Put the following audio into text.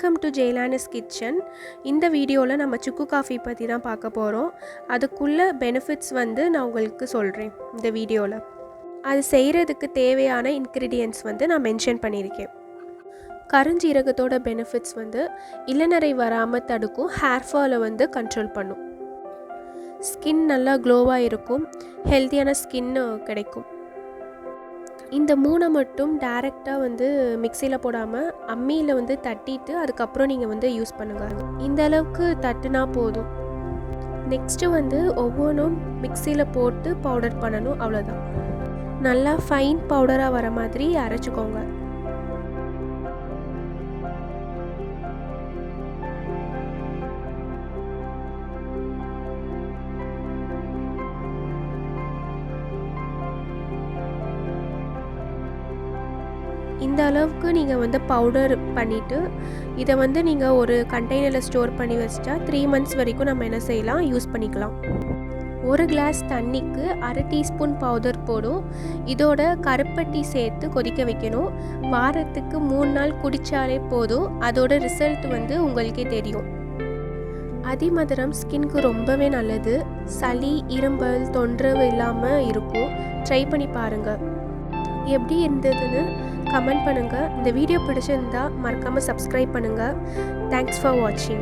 Welcome to ஜெயலானிஸ் kitchen. இந்த வீடியோவில் நம்ம சுக்கு காஃபி பற்றி தான் பார்க்க போகிறோம். அதுக்குள்ள பெனிஃபிட்ஸ் வந்து நான் உங்களுக்கு சொல்கிறேன் இந்த வீடியோவில். அது செய்கிறதுக்கு தேவையான இன்க்ரீடியன்ட்ஸ் வந்து நான் மென்ஷன் பண்ணியிருக்கேன். கருஞ்சீரகத்தோட பெனிஃபிட்ஸ் வந்து இளநரை வராமல் தடுக்கும், ஹேர் ஃபாலை வந்து கண்ட்ரோல் பண்ணும், ஸ்கின் நல்லா க்ளோவாக இருக்கும், ஹெல்த்தியான ஸ்கின்னு கிடைக்கும். இந்த மூணை மட்டும் டைரெக்டாக வந்து மிக்சியில் போடாமல் அம்மியில் வந்து தட்டிட்டு அதுக்கப்புறம் நீங்கள் வந்து யூஸ் பண்ணுங்கள். இந்த அளவுக்கு தட்டுனா போதும். நெக்ஸ்ட்டு வந்து ஒவ்வொன்றும் மிக்சியில் போட்டு பவுடர் பண்ணணும், அவ்வளோதான். நல்லா ஃபைன் பவுடராக வர மாதிரி அரைச்சிக்கோங்க. இந்த அளவுக்கு நீங்கள் வந்து பவுடர் பண்ணிவிட்டு இதை வந்து நீங்கள் ஒரு கண்டெய்னரில் ஸ்டோர் பண்ணி வச்சிட்டா 3 months வரைக்கும் நம்ம என்ன செய்யலாம், யூஸ் பண்ணிக்கலாம். ஒரு கிளாஸ் தண்ணிக்கு 1/2 டீஸ்பூன் பவுடர் போடும். இதோட கருப்பட்டி சேர்த்து கொதிக்க வைக்கணும். வாரத்துக்கு 3 நாள் குடித்தாலே போதும். அதோட ரிசல்ட் வந்து உங்களுக்கே தெரியும். அதிமதுரம் ஸ்கின்க்கு ரொம்பவே நல்லது. சளி, இரும்பல், தொந்தரவு இல்லாமல் இருக்கும். ட்ரை பண்ணி பாருங்கள். எப்படி இருந்ததுன்னு கமெண்ட் பண்ணுங்கள். இந்த வீடியோ பிடிச்சிருந்தா மறக்காமல் சப்ஸ்கிரைப் பண்ணுங்கள். தேங்க்ஸ் ஃபார் வாட்சிங்.